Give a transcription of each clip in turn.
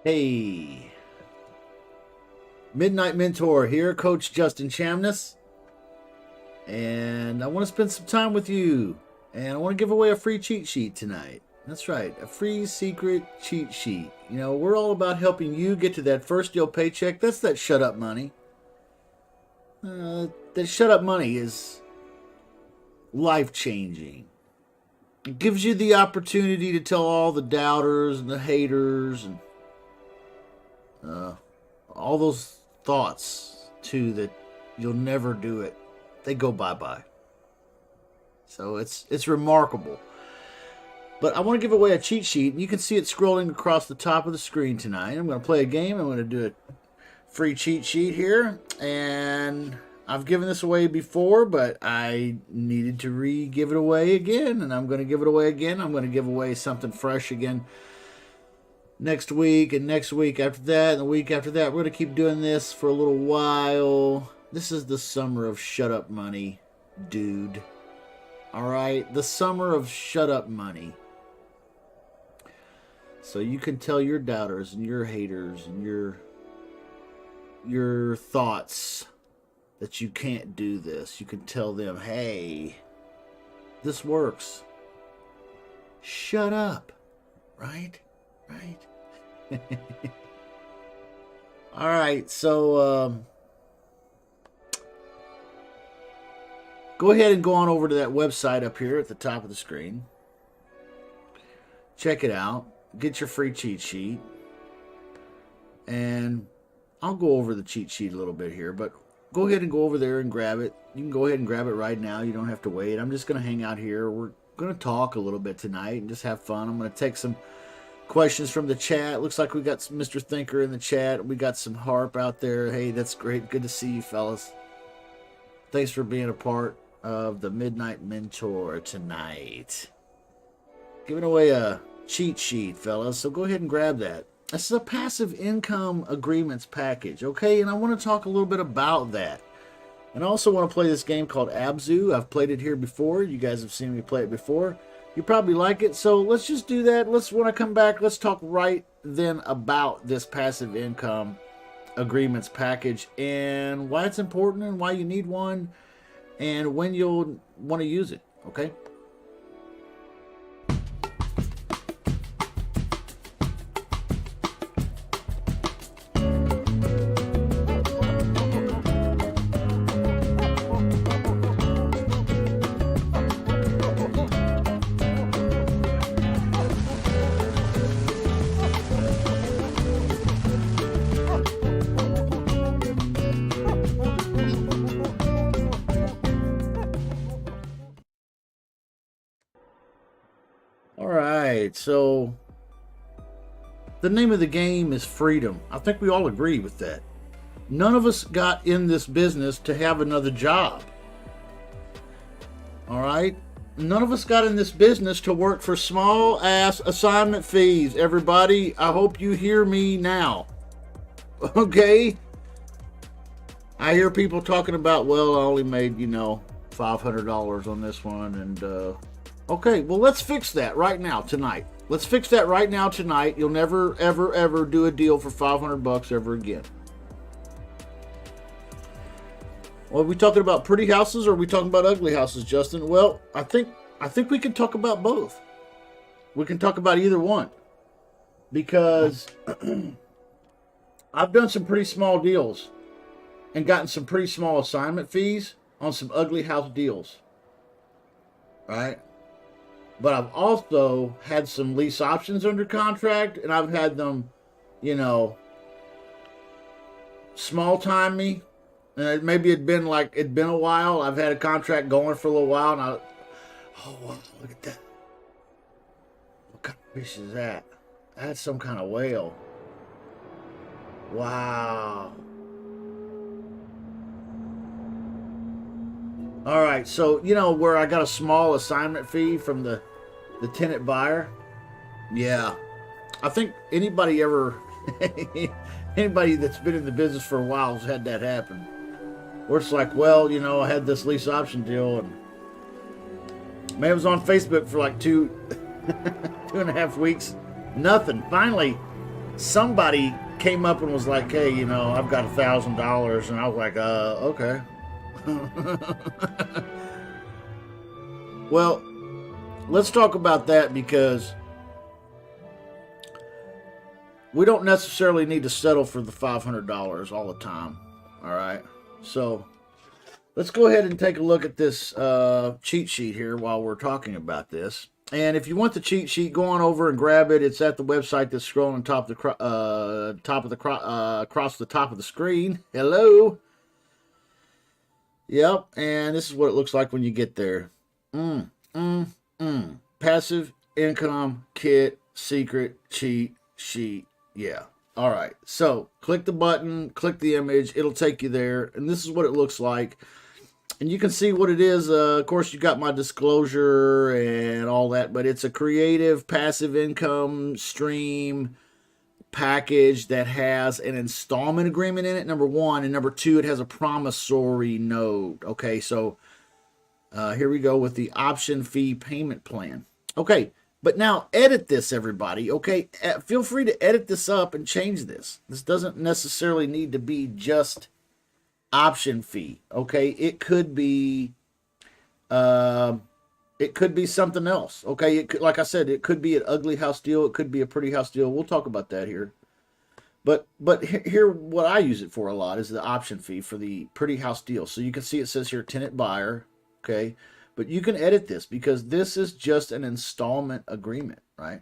Hey, Midnight Mentor here, Coach Justin Chamness, and I want to spend some time with you, and I want to give away a free cheat sheet tonight. That's right, a free secret cheat sheet. You know, we're all about helping you get to that first deal paycheck. That's that shut up money. That shut up money is life changing. It gives you the opportunity to tell all the doubters and the haters and all those thoughts too that you'll never do it. They go bye-bye. So it's remarkable. But I want to give away a cheat sheet, and you can see it scrolling across the top of the screen tonight. I'm going to play a game. I'm going to do a free cheat sheet here, and I've given this away before, but I needed to give it away again, and I'm going to give it away again. I'm going to give away something fresh again next week, and next week after that, and the week after that. We're going to keep doing this for a little while. This is the summer of shut up money, dude. All right, the summer of shut up money. So you can tell your doubters and your haters and your thoughts that you can't do this. You can tell them, hey, this works. Shut up. Right? Right? All right, so go ahead and go on over to that website up here at the top of the screen. Check it out. Get your free cheat sheet. And I'll go over the cheat sheet a little bit here, but go ahead and go over there and grab it. You can go ahead and grab it right now. You don't have to wait. I'm just going to hang out here. We're going to talk a little bit tonight and just have fun. I'm going to take some questions from the chat. Looks like we got some Mr. Thinker in the chat. We got some Harp out there. Hey, that's great. Good to see you, fellas. Thanks for being a part of the Midnight Mentor tonight. Giving away a cheat sheet, fellas. So go ahead and grab that. This is a passive income agreements package, okay? And I want to talk a little bit about that. And I also want to play this game called Abzu. I've played it here before. You guys have seen me play it before. You probably like it. So let's just do that. When I come back, let's talk right then about this passive income agreements package and why it's important and why you need one and when you'll want to use it, okay? So the name of the game is freedom. I think we all agree with that. None of us got in this business to have another job. All right? None of us got in this business to work for small ass assignment fees. Everybody, I hope you hear me now. Okay? I hear people talking about, well, I only made, $500 on this one, and okay, well, let's fix that right now, tonight. Let's fix that right now, tonight. You'll never, ever, ever do a deal for $500 ever again. Well, are we talking about pretty houses or are we talking about ugly houses, Justin? Well, I think we can talk about both. We can talk about either one. Because I've done some pretty small deals and gotten some pretty small assignment fees on some ugly house deals. Right? But I've also had some lease options under contract, and I've had them, small time me. And maybe it'd been a while. I've had a contract going for a little while, and oh wow, look at that. What kind of fish is that? That's some kind of whale. Wow. All right, so where I got a small assignment fee from the tenant buyer. Yeah, I think anybody that's been in the business for a while has had that happen. Where it's like, well, I had this lease option deal, and man, it was on Facebook for like two and a half weeks. Nothing. Finally, somebody came up and was like, hey, you know, I've got $1,000. And I was like, okay. Well, let's talk about that, because we don't necessarily need to settle for the $500 all the time. All right. So let's go ahead and take a look at this cheat sheet here while we're talking about this. And if you want the cheat sheet, go on over and grab it. It's at the website that's scrolling on top of the across the top of the screen. Hello. Yep. And this is what it looks like when you get there. Passive income kit secret cheat sheet. Yeah. All right. So click the button, click the image. It'll take you there. And this is what it looks like. And you can see what it is. Of course, you got my disclosure and all that, but it's a creative passive income stream package that has an installment agreement in it, number one. And number two, it has a promissory note. Okay, so here we go with the option fee payment plan. Okay, but now edit this, everybody. Okay, feel free to edit this up and change this. This doesn't necessarily need to be just option fee. Okay, it could be something else. Okay, it could, like I said, it could be an ugly house deal. It could be a pretty house deal. We'll talk about that here. But here, what I use it for a lot is the option fee for the pretty house deal. So you can see it says here tenant buyer. Okay, but you can edit this because this is just an installment agreement, right?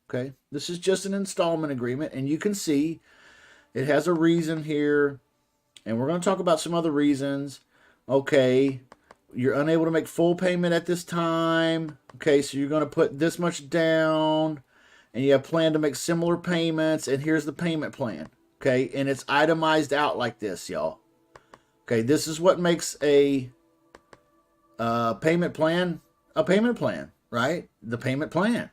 Okay, this is just an installment agreement, and you can see it has a reason here. And we're going to talk about some other reasons. Okay, you're unable to make full payment at this time. Okay, so you're going to put this much down, and you have planned to make similar payments, and here's the payment plan. Okay, and it's itemized out like this, y'all. Okay, this is what makes a payment plan a payment plan, right? The payment plan.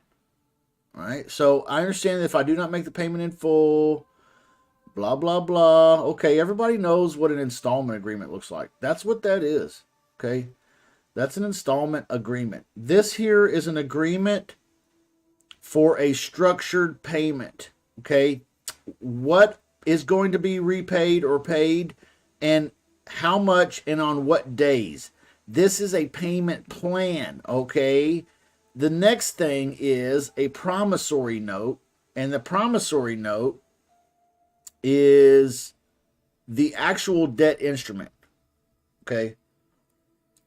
All right, so I understand that if I do not make the payment in full, blah, blah, blah. Okay, everybody knows what an installment agreement looks like. That's what that is. Okay, that's an installment agreement. This here is an agreement for a structured payment. Okay, what is going to be repaid or paid, and how much, and on what days. This is a payment plan. Okay, the next thing is a promissory note, and the promissory note is the actual debt instrument. Okay,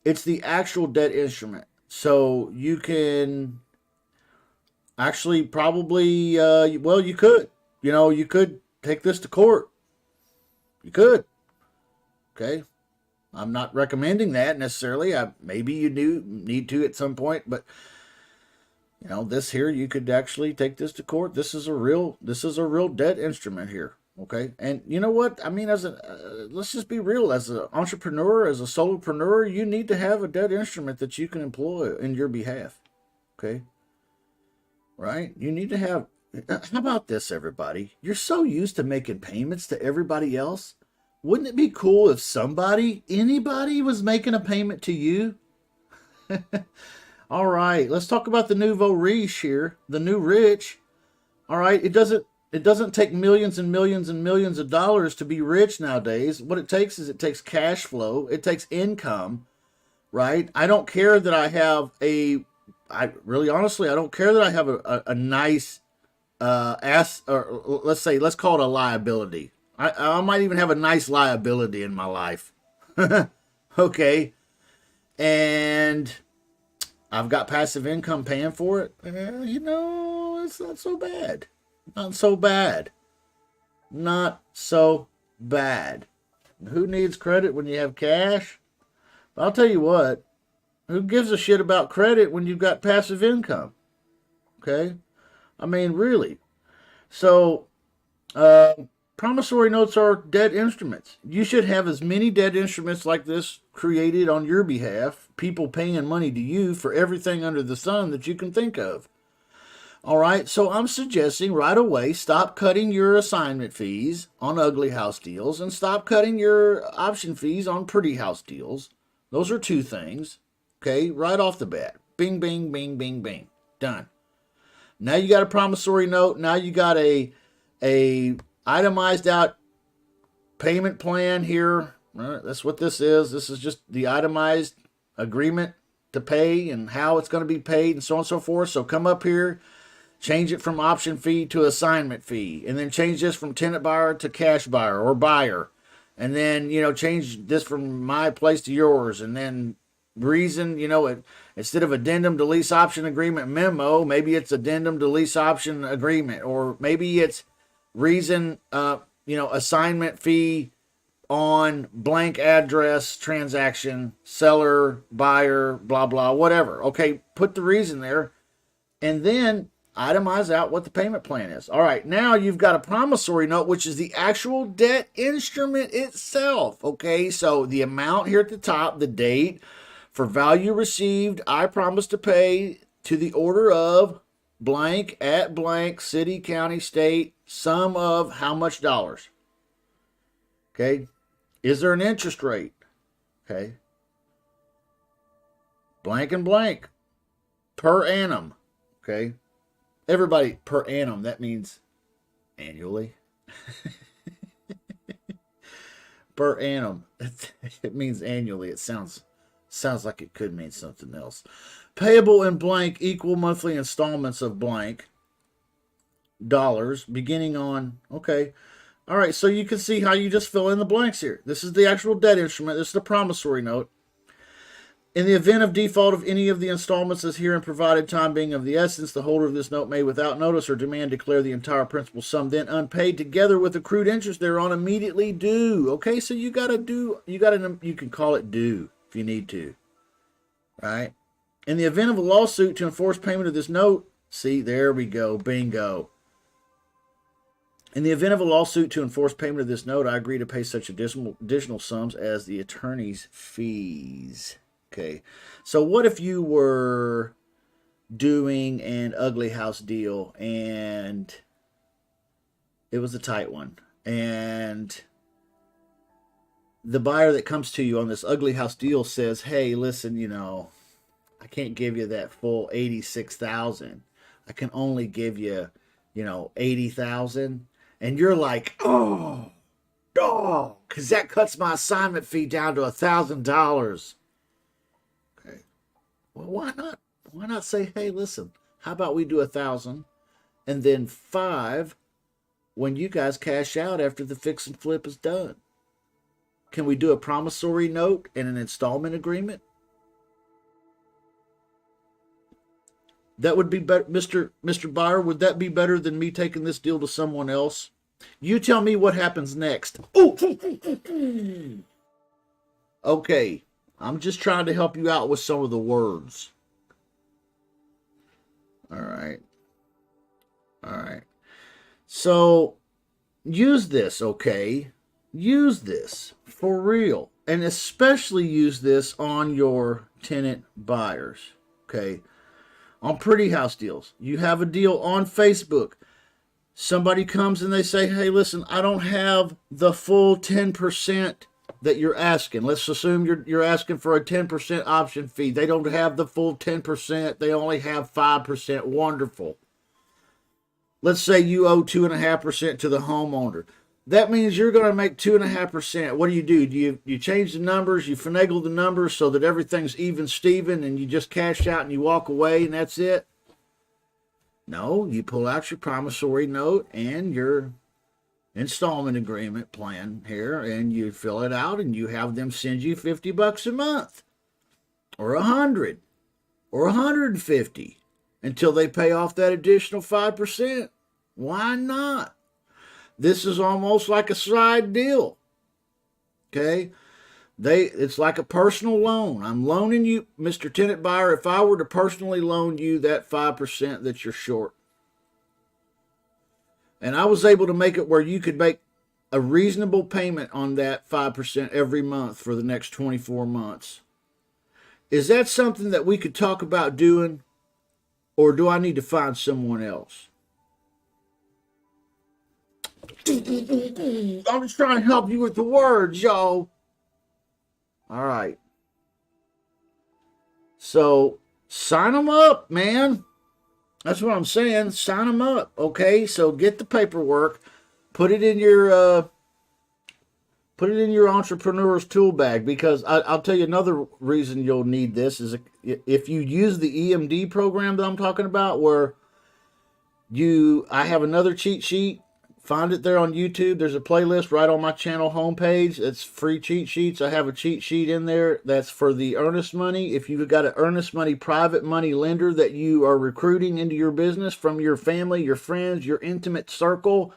it's the actual debt instrument. So you can actually probably well, you could, you could take this to court. You could. Okay, I'm not recommending that necessarily. Maybe you do need to at some point, but this here, you could actually take this to court. This is a real debt instrument here. Okay, and you know what? I mean, let's just be real. As an entrepreneur, as a solopreneur, you need to have a debt instrument that you can employ in your behalf. Okay, right? You need to have. How about this, everybody? You're so used to making payments to everybody else. Wouldn't it be cool if anybody was making a payment to you? All right, let's talk about the nouveau riche here, the new rich. All right, it doesn't take millions and millions and millions of dollars to be rich nowadays. What it takes cash flow. It takes income, right? I don't care that I have I don't care that I have a nice or let's call it a liability. I might even have a nice liability in my life. Okay. And I've got passive income paying for it. It's not so bad. Not so bad. Not so bad. Who needs credit when you have cash? I'll tell you what. Who gives a shit about credit when you've got passive income? Okay? I mean, really. So, promissory notes are debt instruments. You should have as many debt instruments like this created on your behalf, people paying money to you for everything under the sun that you can think of. All right, so I'm suggesting right away, stop cutting your assignment fees on ugly house deals and stop cutting your option fees on pretty house deals. Those are two things, okay, right off the bat. Bing, bing, bing, bing, bing. Done. Now you got a promissory note. Now you got a a itemized out payment plan here. That's what this is. This is just the itemized agreement to pay and how it's going to be paid and so on and so forth. So come up here, change it from option fee to assignment fee, and then change this from tenant buyer to cash buyer or buyer. And then, change this from my place to yours. And then reason, instead of addendum to lease option agreement memo, maybe it's addendum to lease option agreement, or maybe it's reason, assignment fee on blank address transaction, seller, buyer, blah, blah, whatever. Okay, put the reason there, and then itemize out what the payment plan is. All right, now you've got a promissory note, which is the actual debt instrument itself. Okay, so the amount here at the top, the date, for value received, I promise to pay to the order of blank at blank, city, county, state, sum of how much dollars. Okay, is there an interest rate? Okay, blank and blank per annum. Okay, everybody, per annum, that means annually. Per annum, it means annually. It sounds like it could mean something else. Payable in blank, equal monthly installments of blank dollars, beginning on, okay. All right, so you can see how you just fill in the blanks here. This is the actual debt instrument. This is the promissory note. In the event of default of any of the installments as herein provided, time being of the essence, the holder of this note may, without notice or demand, declare the entire principal sum then unpaid, together with accrued interest thereon, immediately due. Okay, so you can call it due if you need to. Right? In the event of a lawsuit to enforce payment of this note, see, there we go, bingo. In the event of a lawsuit to enforce payment of this note, I agree to pay such additional sums as the attorney's fees. Okay, so what if you were doing an ugly house deal and it was a tight one, and the buyer that comes to you on this ugly house deal says, hey, listen, I can't give you that full $86,000. I can only give you, $80,000. And you're like, oh, because that cuts my assignment fee down to $1,000. Okay. Well, why not? Why not say, hey, listen, how about we do 1,000 and then 5 when you guys cash out after the fix and flip is done? Can we do a promissory note and an installment agreement? That would be better, Mr. Buyer. Would that be better than me taking this deal to someone else? You tell me what happens next. Ooh. Okay, I'm just trying to help you out with some of the words. All right. So use this, okay? Use this for real, and especially use this on your tenant buyers, okay? On pretty house deals, you have a deal on Facebook. Somebody comes and they say, hey, listen, I don't have the full 10% that you're asking. Let's assume you're asking for a 10% option fee. They don't have the full 10%. They only have 5%. Wonderful. Let's say you owe 2.5% to the homeowner. That means you're going to make 2.5%. What do? You change the numbers, you finagle the numbers so that everything's even Steven, and you just cash out and you walk away and that's it? No, you pull out your promissory note and your installment agreement plan here, and you fill it out, and you have them send you $50 a month, or $100, or $150, until they pay off that additional 5%. Why not? This is almost like a side deal. Okay? It's like a personal loan. I'm loaning you, Mr. Tenant Buyer, if I were to personally loan you that 5% that you're short. And I was able to make it where you could make a reasonable payment on that 5% every month for the next 24 months. Is that something that we could talk about doing, or do I need to find someone else? I'm just trying to help you with the words, y'all. All right. So sign them up, man. That's what I'm saying. Sign them up, okay? So get the paperwork, put it in your entrepreneur's tool bag, because I'll tell you another reason you'll need this is if you use the EMD program that I'm talking about, where I have another cheat sheet. Find it there on YouTube. There's a playlist right on my channel homepage. It's free cheat sheets. I have a cheat sheet in there that's for the earnest money. If you've got an earnest money, private money lender that you are recruiting into your business from your family, your friends, your intimate circle,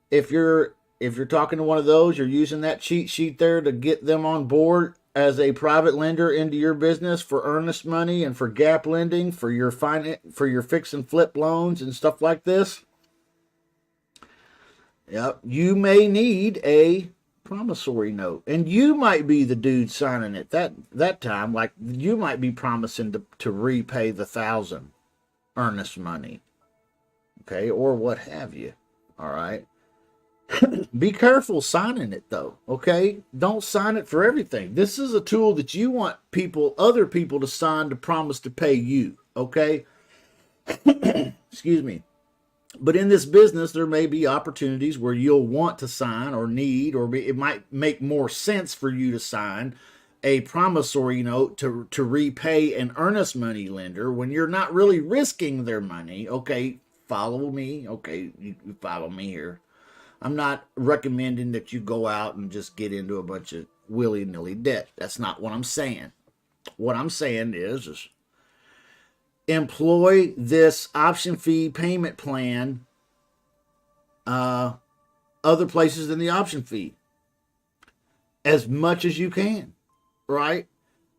if you're talking to one of those, you're using that cheat sheet there to get them on board as a private lender into your business for earnest money and for gap lending for your fix and flip loans and stuff like this. Yep, you may need a promissory note, and you might be the dude signing it that time. Like, you might be promising to repay the 1,000 earnest money, okay, or what have you. All right. Be careful signing it though, okay? Don't sign it for everything. This is a tool that you want other people to sign to promise to pay you, okay? Excuse me. But in this business, there may be opportunities where you'll want to sign or need, or it might make more sense for you to sign a promissory note to repay an earnest money lender when you're not really risking their money, okay? Follow me, okay? You follow me here. I'm not recommending that you go out and just get into a bunch of willy-nilly debt. That's not what I'm saying. What I'm saying is employ this option fee payment plan other places than the option fee as much as you can, right?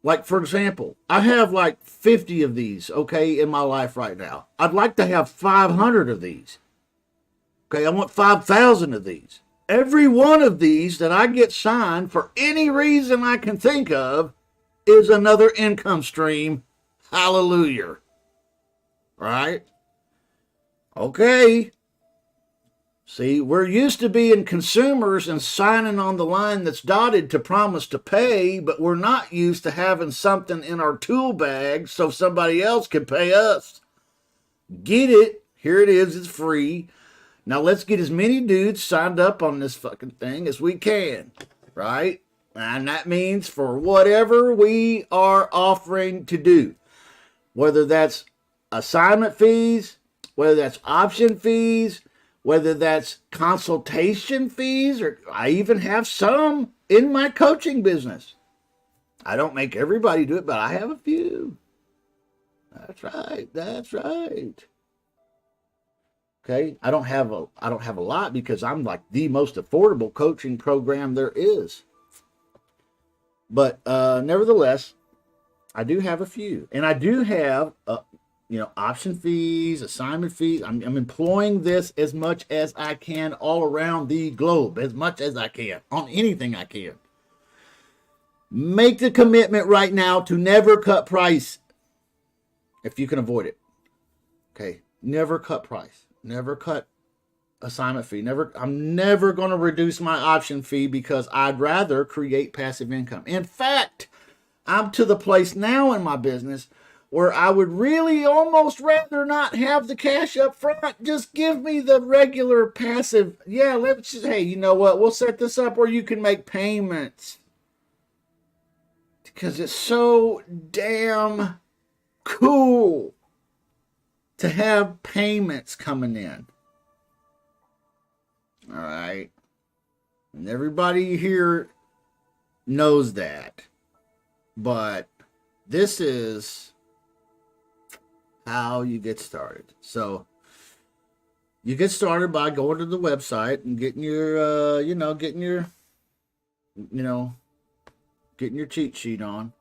Like, for example, I have like 50 of these, okay, in my life right now. I'd like to have 500 of these. Okay, I want 5,000 of these. Every one of these that I get signed for any reason I can think of is another income stream. Hallelujah. Right? Okay. See, we're used to being consumers and signing on the line that's dotted to promise to pay, but we're not used to having something in our tool bag so somebody else can pay us. Get it. Here it is. It's free. Now let's get as many dudes signed up on this fucking thing as we can, right? And that means for whatever we are offering to do, whether that's assignment fees, whether that's option fees, whether that's consultation fees, or I even have some in my coaching business. I don't make everybody do it, but I have a few. That's right. That's right. Okay, I don't have a lot because I'm like the most affordable coaching program there is. But nevertheless, I do have a few, and I do have option fees, assignment fees. I'm employing this as much as I can all around the globe, as much as I can on anything I can. Make the commitment right now to never cut price if you can avoid it. Okay, never cut price. Never cut assignment fee. I'm never going to reduce my option fee because I'd rather create passive income. In fact, I'm to the place now in my business where I would really almost rather not have the cash up front. Just give me the regular passive. Yeah, hey, you know what? We'll set this up where you can make payments. Because it's so damn cool to have payments coming in. All right. And everybody here knows that. But this is how you get started. So you get started by going to the website and getting your getting your cheat sheet on.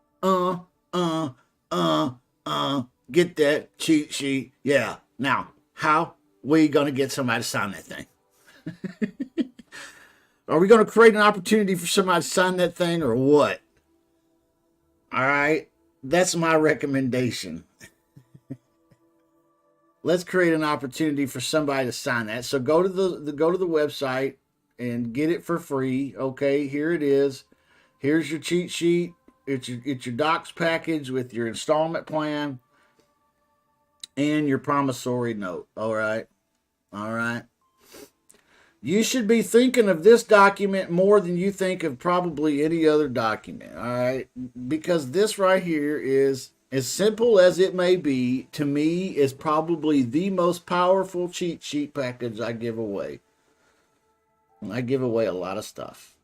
Get that cheat sheet. Yeah. Now, how we going to get somebody to sign that thing? Are we going to create an opportunity for somebody to sign that thing or what? All right. That's my recommendation. Let's create an opportunity for somebody to sign that. So go to the website and get it for free. Okay, here it is. Here's your cheat sheet. It's your docs package with your installment plan. and your promissory note. All right. All right. You should be thinking of this document more than you think of probably any other document. All right. Because this right here is, as simple as it may be, to me, is probably the most powerful cheat sheet package I give away. I give away a lot of stuff.